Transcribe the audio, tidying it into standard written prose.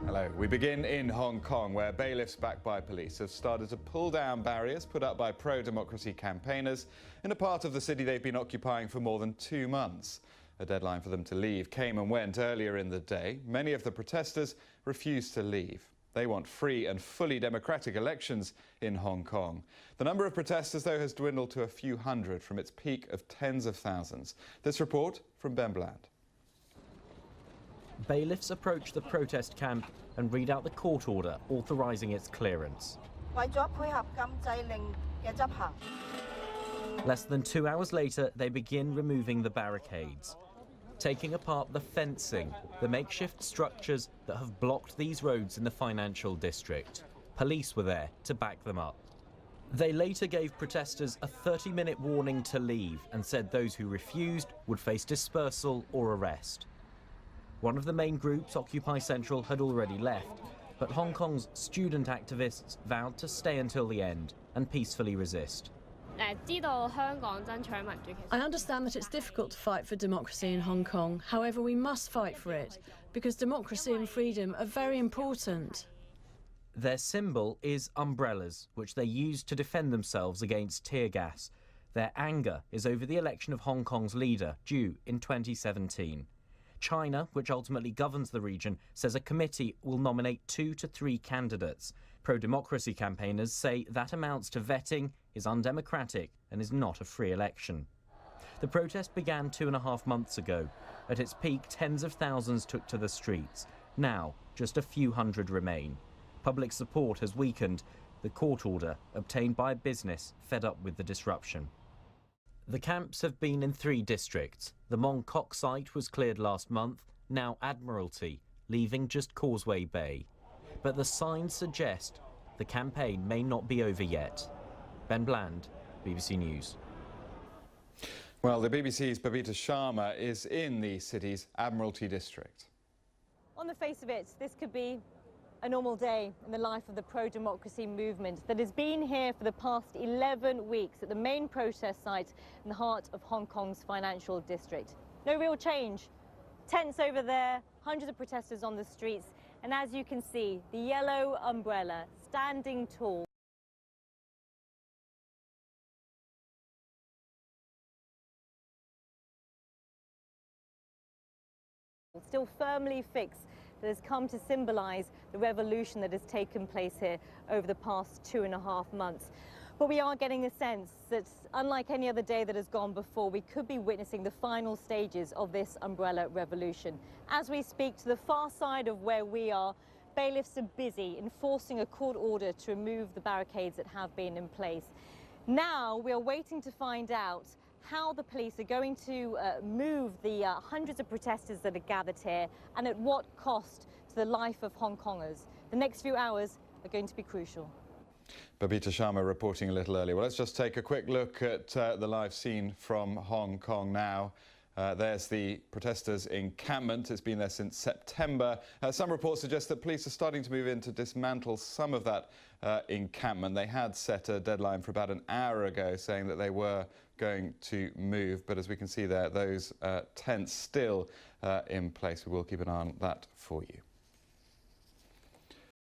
Hello. We begin in Hong Kong, where bailiffs backed by police have started to pull down barriers put up by pro-democracy campaigners in a part of the city they've been occupying for more than 2 months. A deadline for them to leave came and went earlier in the day. Many of the protesters refused to leave. They want free and fully democratic elections in Hong Kong. The number of protesters, though, has dwindled to a few hundred from its peak of tens of thousands. This report from Ben Bland. Bailiffs approach the protest camp and read out the court order authorising its clearance. Less than 2 hours later, they begin removing the barricades, taking apart the fencing, the makeshift structures that have blocked these roads in the financial district. Police were there to back them up. They later gave protesters a 30-minute warning to leave and said those who refused would face dispersal or arrest. One of the main groups, Occupy Central, had already left, but Hong Kong's student activists vowed to stay until the end and peacefully resist. I understand that it's difficult to fight for democracy in Hong Kong. However, we must fight for it, because democracy and freedom are very important. Their symbol is umbrellas, which they use to defend themselves against tear gas. Their anger is over the election of Hong Kong's leader, due in 2017. China, which ultimately governs the region, says a committee will nominate 2 to 3 candidates. Pro-democracy campaigners say that amounts to vetting, is undemocratic and is not a free election. The protest began 2.5 months ago. At its peak, tens of thousands took to the streets. Now, just a few hundred remain. Public support has weakened. The court order, obtained by a business fed up with the disruption. The camps have been in 3 districts. The Mong Kok site was cleared last month, now Admiralty, leaving just Causeway Bay. But the signs suggest the campaign may not be over yet. Ben Bland, BBC News. Well, the BBC's Babita Sharma is in the city's Admiralty district. On the face of it, this could be a normal day in the life of the pro-democracy movement that has been here for the past 11 weeks at the main protest site in the heart of Hong Kong's financial district. No real change. Tents over there, hundreds of protesters on the streets, and as you can see, the yellow umbrella standing tall. Still firmly fixed, that has come to symbolise the revolution that has taken place here over the past 2.5 months. But we are getting a sense that, unlike any other day that has gone before, we could be witnessing the final stages of this umbrella revolution. As we speak, to the far side of where we are, bailiffs are busy enforcing a court order to remove the barricades that have been in place. Now we are waiting to find out how the police are going to move the hundreds of protesters that are gathered here, and at what cost to the life of Hong Kongers. The next few hours are going to be crucial. Babita Sharma reporting a little earlier. Well, let's just take a quick look at the live scene from Hong Kong now. There's the protesters' encampment. It's been there since September. Some reports suggest that police are starting to move in to dismantle some of that encampment. They had set a deadline for about an hour ago, saying that they were going to move. But as we can see there, those tents still in place. We will keep an eye on that for you.